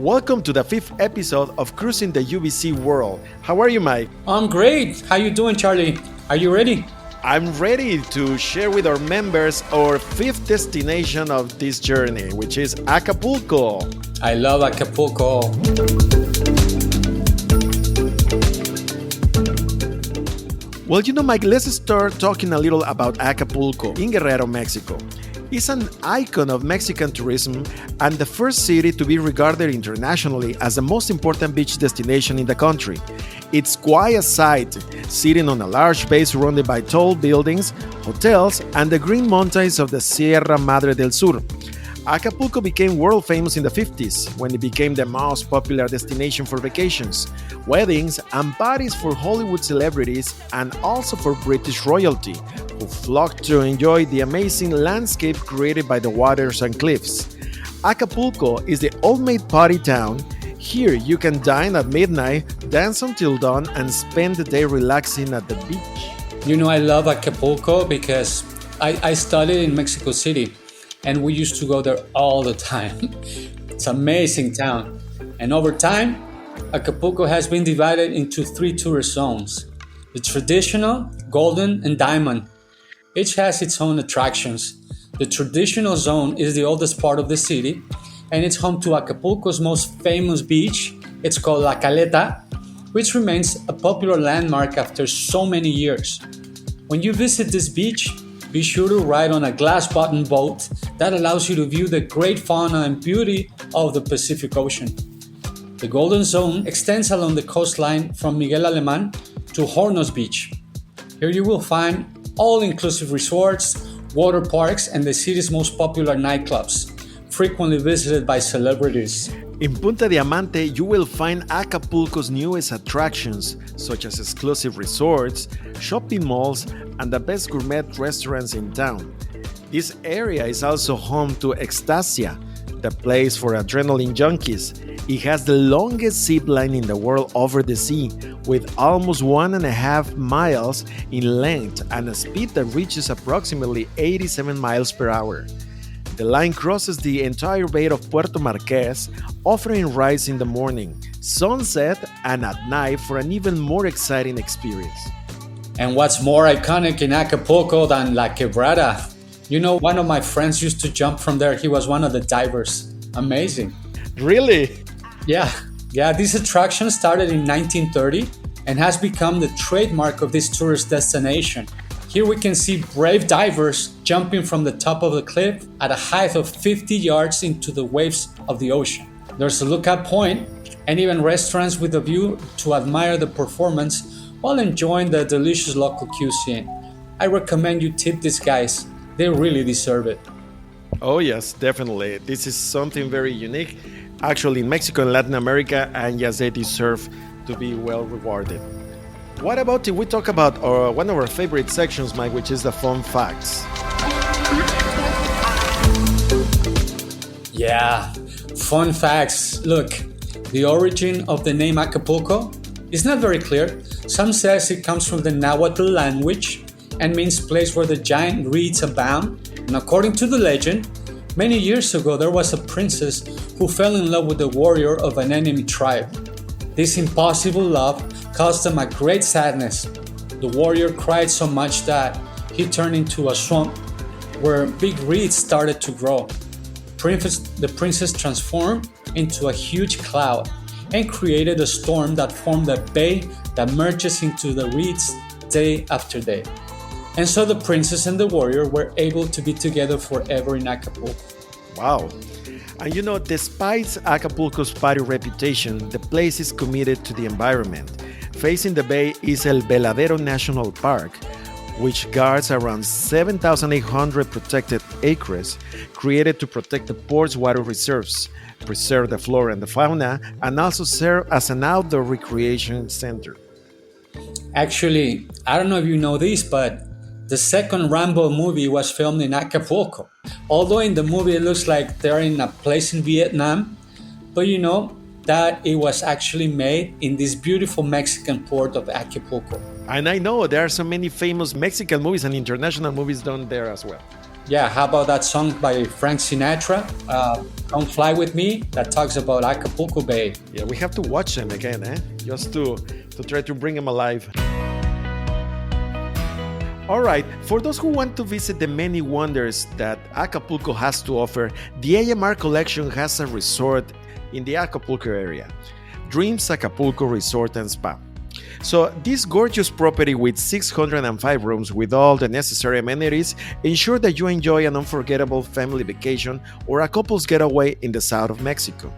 Welcome to the fifth episode of Cruising the UBC World. How are you, Mike? I'm great. How you doing, Charlie? Are you ready? I'm ready to share with our members our fifth destination of this journey, which is Acapulco. I love Acapulco. Well, Mike, let's start talking a little about Acapulco in Guerrero, Mexico. It's an icon of Mexican tourism and the first city to be regarded internationally as the most important beach destination in the country. It's quite a sight, sitting on a large base surrounded by tall buildings, hotels, and the green mountains of the Sierra Madre del Sur. Acapulco became world famous in the 50s when it became the most popular destination for vacations, weddings, and parties for Hollywood celebrities and also for British royalty, who flocked to enjoy the amazing landscape created by the waters and cliffs. Acapulco is the ultimate party town. Here you can dine at midnight, dance until dawn, and spend the day relaxing at the beach. I love Acapulco because I studied in Mexico City and we used to go there all the time. It's an amazing town. And over time, Acapulco has been divided into three tourist zones: the traditional, golden, and diamond. Each has its own attractions. The traditional zone is the oldest part of the city, and it's home to Acapulco's most famous beach. It's called La Caleta, which remains a popular landmark after so many years. When you visit this beach, be sure to ride on a glass-bottom boat that allows you to view the great fauna and beauty of the Pacific Ocean. The Golden Zone extends along the coastline from Miguel Alemán to Hornos Beach. Here you will find all-inclusive resorts, water parks, and the city's most popular nightclubs, frequently visited by celebrities. In Punta Diamante, you will find Acapulco's newest attractions, such as exclusive resorts, shopping malls, and the best gourmet restaurants in town. This area is also home to Ecstasia, the place for adrenaline junkies. It has the longest zip line in the world over the sea, with almost 1.5 miles in length and a speed that reaches approximately 87 miles per hour. The line crosses the entire bay of Puerto Marquez, offering rides in the morning, sunset, and at night for an even more exciting experience. And what's more iconic in Acapulco than La Quebrada? One of my friends used to jump from there. He was one of the divers. Amazing. Really? Yeah, this attraction started in 1930 and has become the trademark of this tourist destination. Here we can see brave divers jumping from the top of the cliff at a height of 50 yards into the waves of the ocean. There's a lookout point and even restaurants with a view to admire the performance while enjoying the delicious local cuisine. I recommend you tip these guys. They really deserve it. Oh yes, definitely. This is something very unique, actually in Mexico and Latin America, and yes, they deserve to be well rewarded. What about if we talk about one of our favorite sections, Mike, which is the fun facts? Yeah, fun facts. Look, the origin of the name Acapulco is not very clear. Some says it comes from the Nahuatl language and means place where the giant reeds abound. And according to the legend, many years ago there was a princess who fell in love with the warrior of an enemy tribe. This impossible love caused them a great sadness. The warrior cried so much that he turned into a swamp where big reeds started to grow. The princess transformed into a huge cloud and created a storm that formed a bay that merges into the reeds day after day. And so the princess and the warrior were able to be together forever in Acapulco. Wow. And despite Acapulco's party reputation, the place is committed to the environment. Facing the bay is El Veladero National Park, which guards around 7,800 protected acres, created to protect the port's water reserves, preserve the flora and the fauna, and also serve as an outdoor recreation center. Actually, I don't know if you know this, but the second Rambo movie was filmed in Acapulco. Although in the movie it looks like they're in a place in Vietnam, but that it was actually made in this beautiful Mexican port of Acapulco. And I know there are so many famous Mexican movies and international movies done there as well. Yeah, how about that song by Frank Sinatra, Come Fly With Me, that talks about Acapulco Bay? Yeah, we have to watch them again, just to try to bring them alive. All right, for those who want to visit the many wonders that Acapulco has to offer, the AMR Collection has a resort in the Acapulco area, Dreams Acapulco Resort and Spa. So this gorgeous property with 605 rooms with all the necessary amenities ensure that you enjoy an unforgettable family vacation or a couple's getaway in the south of Mexico.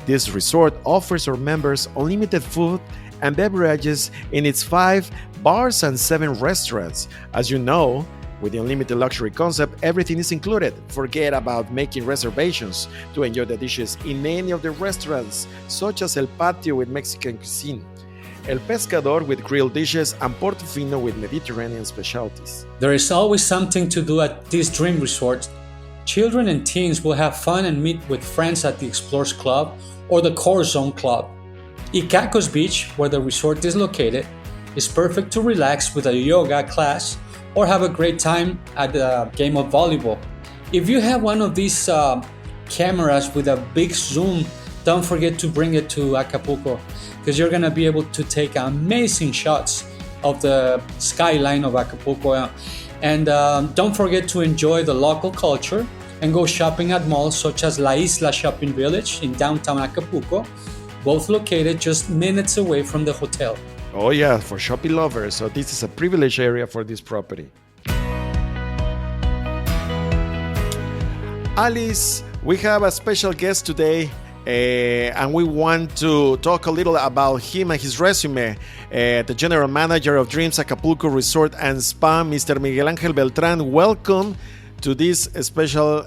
This resort offers our members unlimited food and beverages in its 5 bars and 7 restaurants. As you know, with the unlimited luxury concept, everything is included. Forget about making reservations to enjoy the dishes in any of the restaurants, such as El Patio with Mexican cuisine, El Pescador with grilled dishes, and Portofino with Mediterranean specialties. There is always something to do at this dream resort. Children and teens will have fun and meet with friends at the Explorers Club or the Core Zone Club. Icacos Beach, where the resort is located, is perfect to relax with a yoga class or have a great time at a game of volleyball. If you have one of these cameras with a big zoom, don't forget to bring it to Acapulco, because you're gonna be able to take amazing shots of the skyline of Acapulco. And don't forget to enjoy the local culture and go shopping at malls such as La Isla Shopping Village in downtown Acapulco, both located just minutes away from the hotel. Oh yeah, for shopping lovers, so this is a privileged area for this property. Alice, we have a special guest today, and we want to talk a little about him and his resume. The general manager of Dreams Acapulco Resort and Spa, Mr. Miguel Ángel Beltrán. Welcome to this special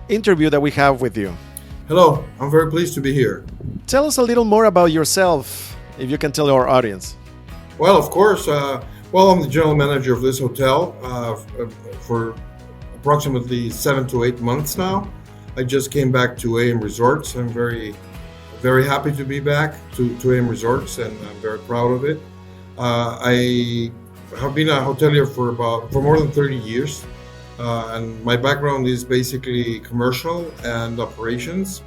interview that we have with you. Hello, I'm very pleased to be here. Tell us a little more about yourself, if you can tell our audience. Well, of course. I'm the general manager of this hotel for approximately 7 to 8 months now. I just came back to AM Resorts. I'm very, very happy to be back to AM Resorts, and I'm very proud of it. I have been a hotelier for more than 30 years, and my background is basically commercial and operations.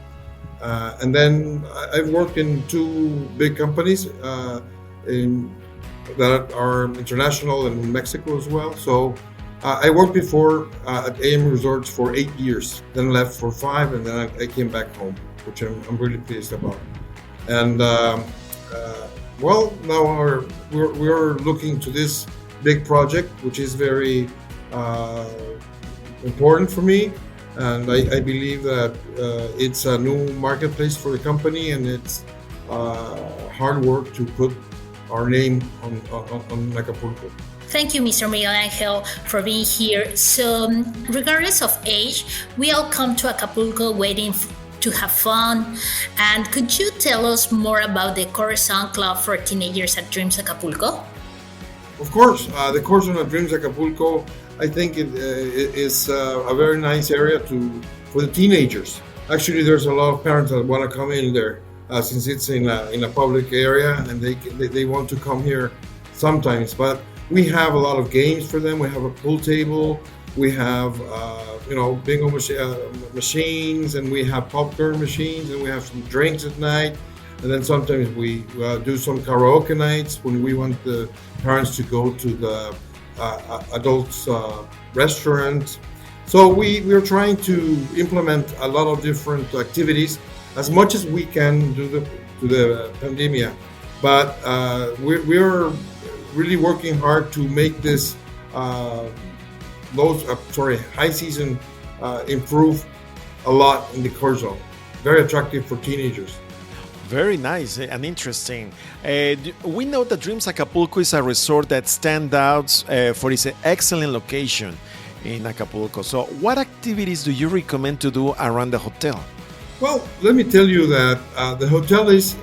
And then I've worked in 2 big companies that are international in Mexico as well. So I worked before at AM Resorts for 8 years, then left for 5, and then I came back home, which I'm really pleased about. And now we're looking to this big project, which is very important for me. And I believe that it's a new marketplace for the company, and it's hard work to put our name on Acapulco. Thank you, Mr. Miguel Angel, for being here. So, regardless of age, we all come to Acapulco waiting to have fun. And could you tell us more about the Corazon Club for teenagers at Dreams Acapulco? Of course, the Corazon at Dreams Acapulco, I think it is a very nice area for the teenagers. Actually, there's a lot of parents that want to come in there since it's in a public area, and they want to come here sometimes. But we have a lot of games for them. We have a pool table. We have bingo machines, and we have popcorn machines, and we have some drinks at night. And then sometimes we do some karaoke nights when we want the parents to go to the adults restaurant. So we're trying to implement a lot of different activities as much as we can due to the pandemic. But we're really working hard to make this high season improve a lot in the Corazon. Very attractive for teenagers. Very nice and interesting. We know that Dreams Acapulco is a resort that stands out for its excellent location in Acapulco. So what activities do you recommend to do around the hotel? Well, let me tell you that the hotel is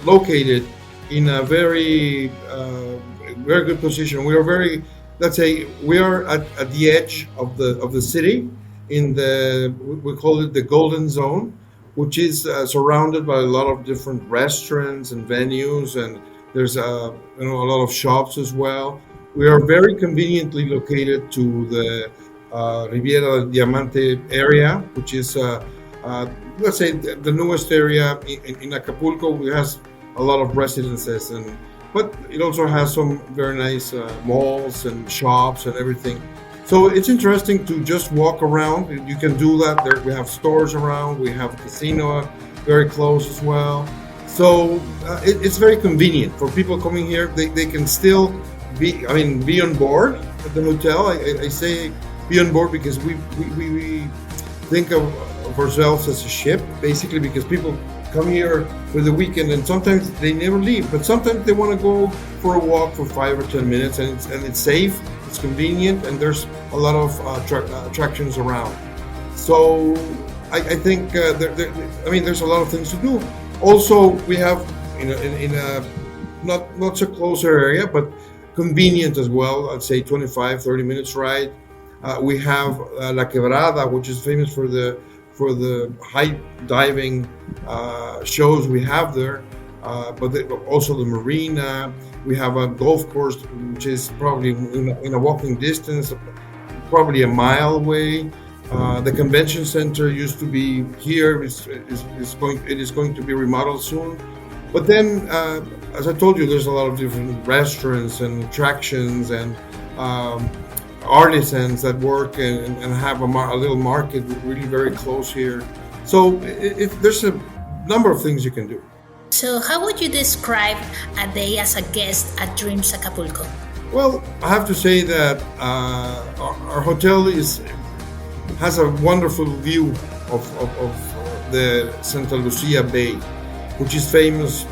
located in a very good position. We are we are at the edge of the city we call it the Golden Zone, which is surrounded by a lot of different restaurants and venues, and there's a lot of shops as well. We are very conveniently located to the Riviera del Diamante area, which is, let's say, the newest area in Acapulco. It has a lot of residences, but it also has some very nice malls and shops and everything. So it's interesting to just walk around. You can do that. There, we have stores around. We have a casino very close as well. So it's very convenient for people coming here. They can still be on board at the hotel. I say be on board because we think of ourselves as a ship, basically, because people come here for the weekend and sometimes they never leave, but sometimes they want to go for a walk for 5 or 10 minutes, and it's safe, it's convenient, and there's a lot of attractions around. So I think there's a lot of things to do. Also, we have in a not so closer area, but convenient as well. I'd say 25-30 minutes ride. We have La Quebrada, which is famous for the high diving shows we have there, but also the marina. We have a golf course, which is probably in a walking distance, probably a mile away. The convention center used to be here. It is going to be remodeled soon. But then, as I told you, there's a lot of different restaurants and attractions and artisans that work and have a little market really very close here. So there's a number of things you can do. So, how would you describe a day as a guest at Dreams Acapulco? Well, I have to say that our hotel has a wonderful view of the Santa Lucia Bay, which is famous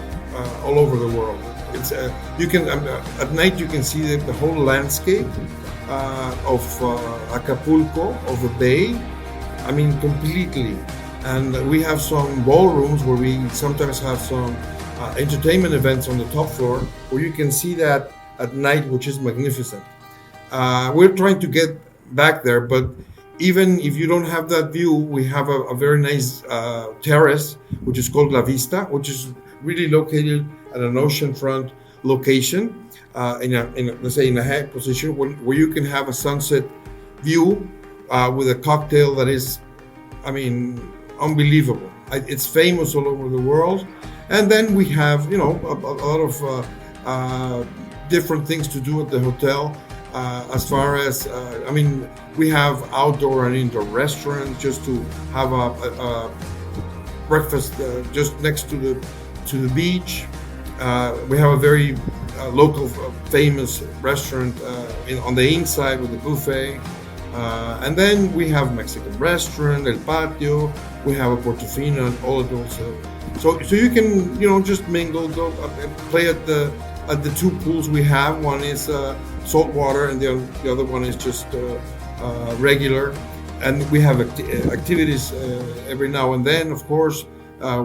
all over the world. It's you can at night you can see the whole landscape of Acapulco, of the bay. I mean, completely. And we have some ballrooms where we sometimes have some entertainment events on the top floor where you can see that at night, which is magnificent. We're trying to get back there, but even if you don't have that view, we have a very nice terrace, which is called La Vista, which is really located at an oceanfront location, let's say in a high position, where you can have a sunset view with a cocktail that is, unbelievable. It's famous all over the world. And then we have, a lot of different things to do at the hotel. As far as, we have outdoor and indoor restaurants just to have a breakfast just next to the beach. We have a very local famous restaurant on the inside with a buffet. And then we have Mexican restaurant, El Patio. We have a Portofino and all of those. So you can, just mingle, go play at the two pools we have. One is salt water, and the other one is just regular. And we have activities every now and then, of course,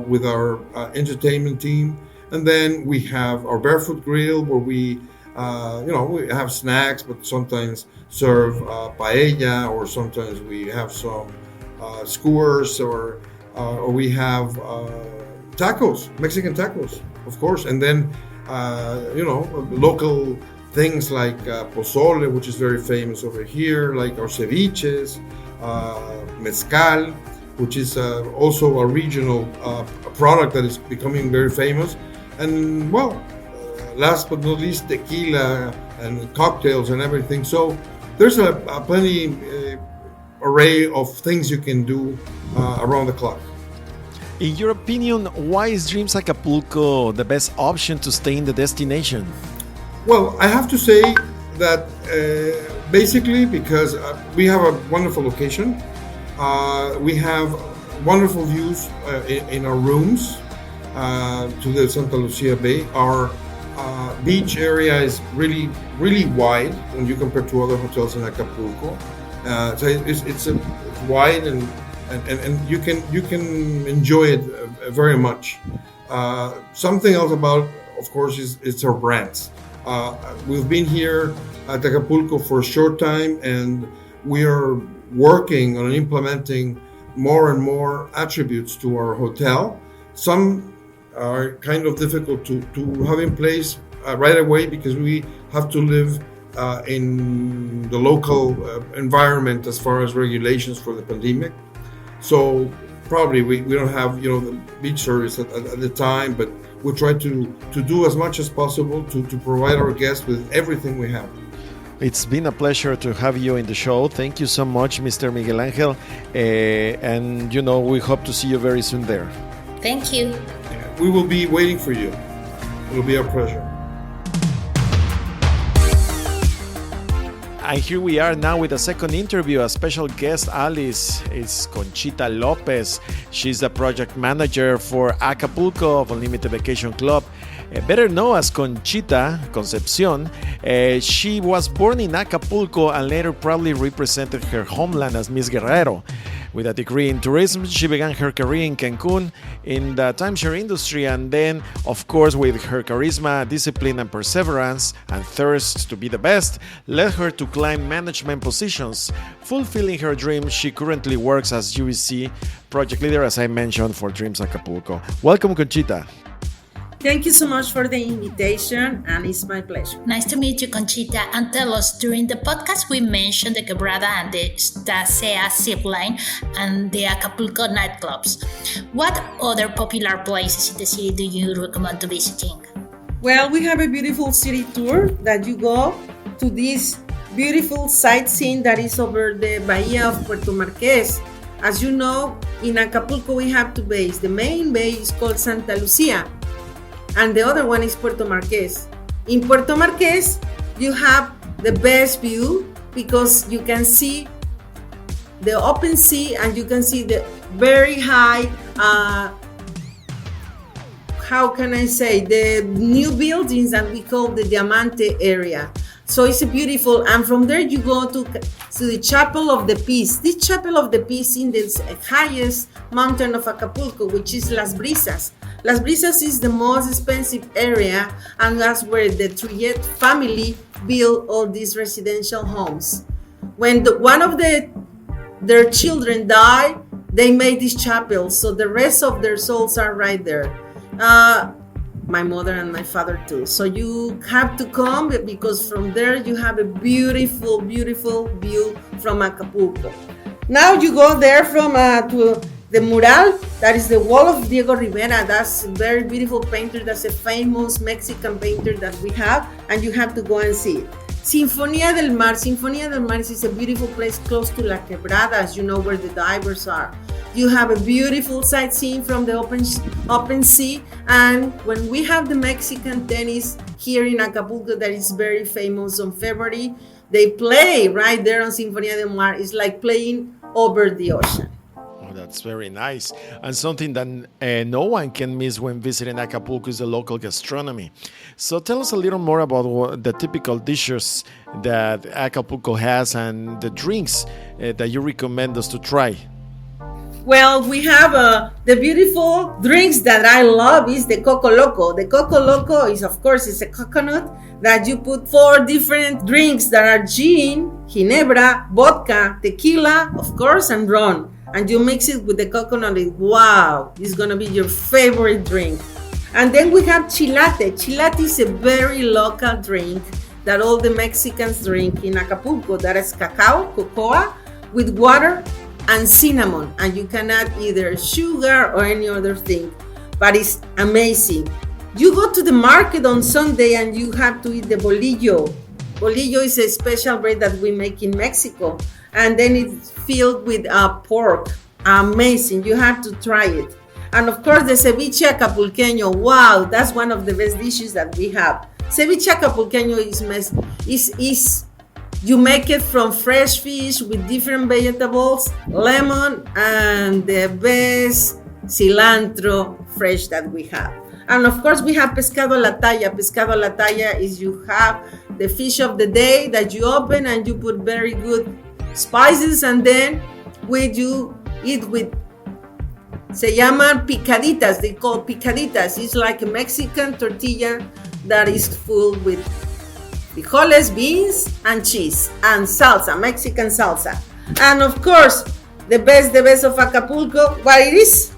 with our entertainment team. And then we have our barefoot grill where we have snacks, but sometimes serve paella, or sometimes we have some skewers, or we have tacos, Mexican tacos, of course. And then, local things like pozole, which is very famous over here, like our ceviches, mezcal, which is also a regional product that is becoming very famous. And, last but not least, tequila and cocktails and everything. So there's a plenty array of things you can do around the clock. In your opinion, why is Dreams Acapulco the best option to stay in the destination? Well, I have to say that basically because we have a wonderful location. We have wonderful views in our rooms to the Santa Lucia Bay. Our beach area is really, really wide when you compare to other hotels in Acapulco. So it's wide and you can enjoy it very much. Something else about, of course, is our brands. We've been here at Acapulco for a short time, and we are working on implementing more and more attributes to our hotel. Some are kind of difficult to have in place right away because we have to live in the local environment as far as regulations for the pandemic. So probably we don't have the beach service at the time, but we try to do as much as possible to provide our guests with everything we have. It's been a pleasure to have you in the show. Thank you so much, Mr. Miguel Angel. And we hope to see you very soon there. Thank you. We will be waiting for you. It will be our pleasure. And here we are now with a second interview. A special guest, Alice, is Conchita Lopez. She's the project manager for Acapulco of Unlimited Vacation Club. Better known as Conchita Concepcion, she was born in Acapulco and later proudly represented her homeland as Miss Guerrero. With a degree in tourism, she began her career in Cancun in the timeshare industry, and then, of course, with her charisma, discipline, and perseverance, and thirst to be the best, led her to climb management positions. Fulfilling her dream, she currently works as UVC project leader, as I mentioned, for Dreams Acapulco. Welcome, Conchita. Thank you so much for the invitation, and it's my pleasure. Nice to meet you, Conchita. And tell us, during the podcast, we mentioned the Quebrada and the Stasea zip line and the Acapulco nightclubs. What other popular places in the city do you recommend to visiting? Well, we have a beautiful city tour that you go to this beautiful sightseeing that is over the Bahia of Puerto Marquez. As you know, in Acapulco, we have two bays. The main bay is called Santa Lucia, and the other one is Puerto Marquez. In Puerto Marquez, you have the best view because you can see the open sea and you can see the very high, the new buildings that we call the Diamante area. So it's beautiful, and from there you go to the Chapel of the Peace. This Chapel of the Peace in the highest mountain of Acapulco, which is Las Brisas. Las Brisas is the most expensive area, and that's where the Trujillo family built all these residential homes. When one of their children died, they made this chapel, so the rest of their souls are right there. My mother and my father too. So you have to come because from there you have a beautiful, beautiful view from Acapulco. Now you go there from to the mural, that is the wall of Diego Rivera. That's a very beautiful painter. That's a famous Mexican painter that we have, and you have to go and see it. Sinfonía del Mar. Sinfonía del Mar is a beautiful place close to La Quebrada, as you know, where the divers are. You have a beautiful sightseeing from the open sea, and when we have the Mexican tennis here in Acapulco that is very famous on February, they play right there on Sinfonía del Mar. It's like playing over the ocean. Oh, that's very nice. And something that no one can miss when visiting Acapulco is the local gastronomy. So tell us a little more about the typical dishes that Acapulco has and the drinks that you recommend us to try. Well, we have the beautiful drinks that I love is the Coco Loco. The Coco Loco is, of course, it's a coconut that you put 4 different drinks that are gin, ginebra, vodka, tequila, of course, and rum. And you mix it with the coconut. Wow, it's going to be your favorite drink. And then we have chilate. Chilate is a very local drink that all the Mexicans drink in Acapulco. That is cacao, cocoa, with water and cinnamon, and you can add either sugar or any other thing, but it's amazing. You go to the market on Sunday and you have to eat the bolillo. Bolillo is a special bread that we make in Mexico, and then it's filled with pork. Amazing, you have to try it. And of course the ceviche acapulqueño. Wow, that's one of the best dishes that we have. Ceviche acapulqueño is you make it from fresh fish with different vegetables, lemon, and the best cilantro fresh that we have. And of course, we have pescado a la talla. Pescado a la talla is you have the fish of the day that you open and you put very good spices, and then you eat with, se llaman picaditas. They call picaditas. It's like a Mexican tortilla that is full with frijoles, beans, and cheese, and salsa, Mexican salsa. And of course, the best of Acapulco, what it is?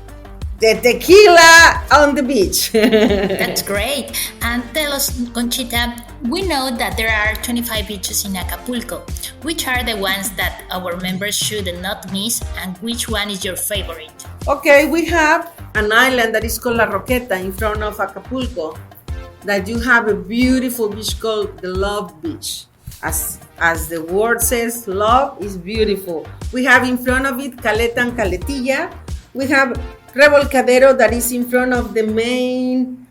the tequila on the beach. That's great. And tell us, Conchita, we know that there are 25 beaches in Acapulco. Which are the ones that our members should not miss, and which one is your favorite? Okay, we have an island that is called La Roqueta in front of Acapulco, that you have a beautiful beach called the Love Beach. As the word says, love is beautiful. We have in front of it Caleta and Caletilla. We have Revolcadero that is in front of the main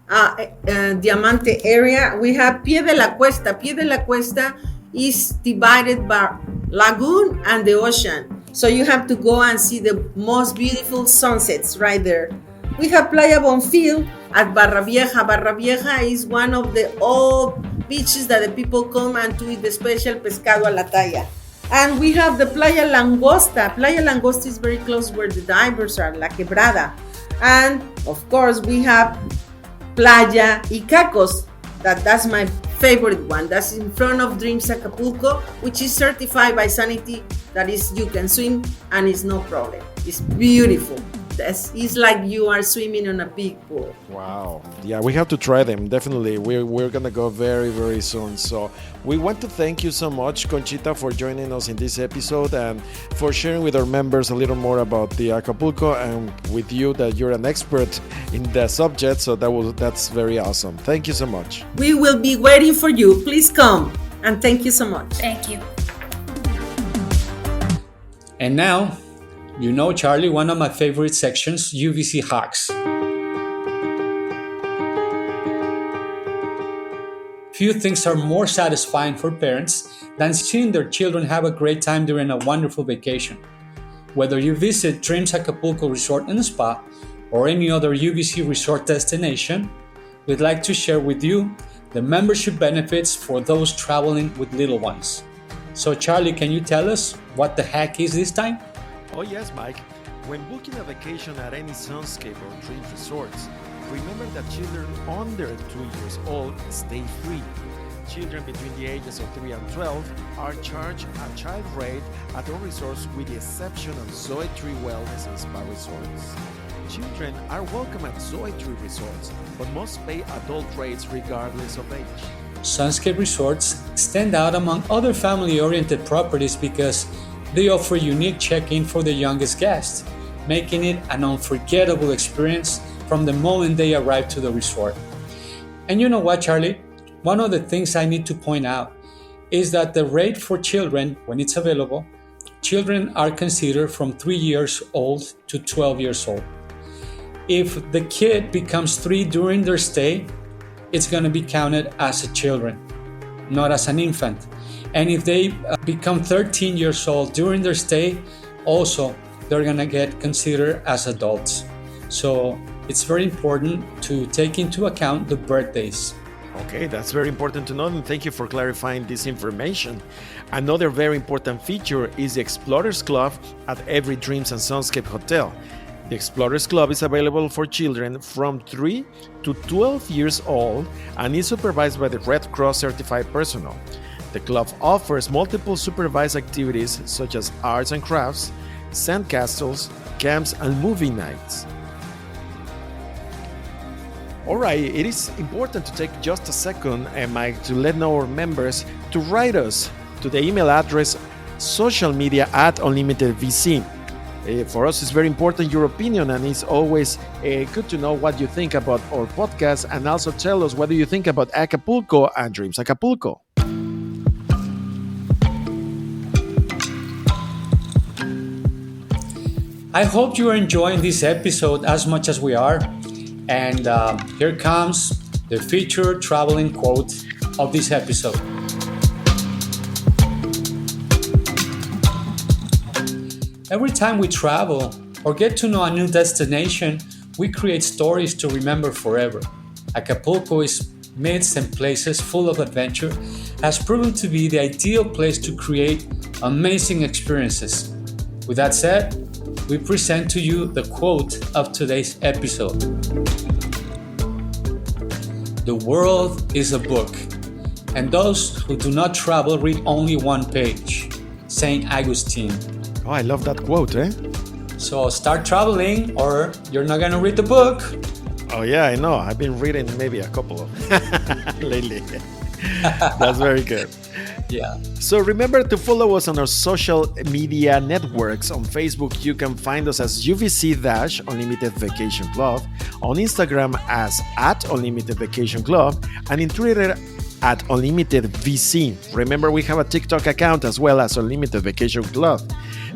Diamante area. We have Pie de la Cuesta. Pie de la Cuesta is divided by lagoon and the ocean. So you have to go and see the most beautiful sunsets right there. We have Playa Bonfil at Barra Vieja. Barra Vieja is one of the old beaches that the people come and to eat the special pescado a la talla. And we have the Playa Langosta. Playa Langosta is very close where the divers are, La Quebrada. And of course, we have Playa Icacos. That's my favorite one. That's in front of Dreams Acapulco, which is certified by Sanity. That is, you can swim and it's no problem. It's beautiful. It's like you are swimming on a big pool. Wow. Yeah, we have to try them. Definitely. We're going to go very, very soon. So we want to thank you so much, Conchita, for joining us in this episode and for sharing with our members a little more about the Acapulco, and with you that you're an expert in the subject. So that's very awesome. Thank you so much. We will be waiting for you. Please come. And thank you so much. Thank you. And now, you know, Charlie, one of my favorite sections, UVC Hacks. Few things are more satisfying for parents than seeing their children have a great time during a wonderful vacation. Whether you visit Dreams Acapulco Resort and Spa or any other UVC resort destination, we'd like to share with you the membership benefits for those traveling with little ones. So Charlie, can you tell us what the hack is this time? Oh yes, Mike. When booking a vacation at any Sunscape or Dreams resorts, remember that children under 2 years old stay free. Children between the ages of 3 and 12 are charged a child rate at all resorts with the exception of Zoe Tree Wellness and Spa resorts. Children are welcome at Zoe Tree resorts, but must pay adult rates regardless of age. Sunscape resorts stand out among other family-oriented properties because they offer unique check-in for the youngest guests, making it an unforgettable experience from the moment they arrive to the resort. And you know what, Charlie? One of the things I need to point out is that the rate for children, when it's available, children are considered from 3 years old to 12 years old. If the kid becomes 3 during their stay, it's going to be counted as a children, not as an infant. And if they become 13 years old during their stay, also they're going to get considered as adults. So it's very important to take into account the birthdays. Okay, that's very important to know, and thank you for clarifying this information. Another very important feature is the Explorers Club at every Dreams and Sunscape hotel. The Explorers Club is available for children from 3 to 12 years old and is supervised by the Red Cross certified personnel. The club offers multiple supervised activities such as arts and crafts, sandcastles, camps, and movie nights. Alright, it is important to take just a second, Mike, to let know our members to write us to the email address socialmedia@unlimitedvc. For us, it's very important your opinion, and it's always good to know what you think about our podcast, and also tell us what do you think about Acapulco and Dreams Acapulco. I hope you are enjoying this episode as much as we are. And here comes the featured traveling quote of this episode. Every time we travel or get to know a new destination, we create stories to remember forever. Acapulco is myths and places full of adventure, has proven to be the ideal place to create amazing experiences. With that said, we present to you the quote of today's episode. The world is a book, and those who do not travel read only one page. Saint Augustine. Oh, I love that quote, eh? So start traveling, or you're not gonna read the book. Oh yeah, I know. I've been reading maybe a couple of lately. That's very good. Yeah. So remember to follow us on our social media networks. On Facebook, you can find us as UVC-Unlimited Vacation Club, on Instagram as @Unlimited Vacation Club, and in Twitter at Unlimited VC. Remember, we have a TikTok account as well as Unlimited Vacation Club.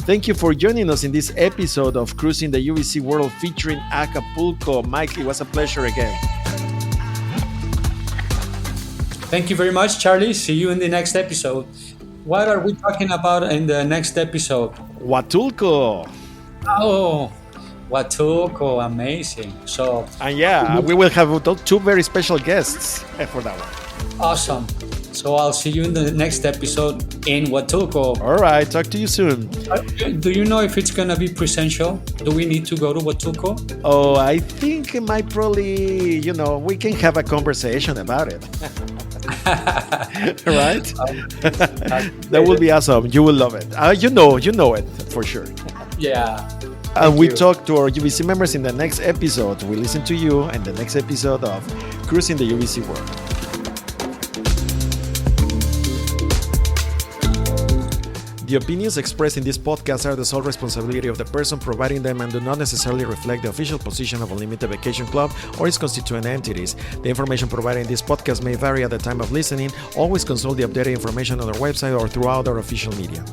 Thank you for joining us in this episode of Cruising the UVC World featuring Acapulco. Mike, it was a pleasure again. Thank you very much, Charlie. See you in the next episode. What are we talking about in the next episode? Huatulco. Oh, Huatulco, amazing. So, And yeah, we will have two very special guests for that one. awesome. So I'll see you in the next episode in Huatulco. All right, talk to you soon. Do you know if it's gonna be presential? Do we need to go to Huatulco? Oh, I think it might probably, we can have a conversation about it. Right? That will be awesome. You will love it. You know it for sure. Yeah. And we talk to our UVC members in the next episode. We listen to you in the next episode of Cruising the UVC World. The opinions expressed in this podcast are the sole responsibility of the person providing them and do not necessarily reflect the official position of Unlimited Vacation Club or its constituent entities. The information provided in this podcast may vary at the time of listening. Always consult the updated information on our website or throughout our official media.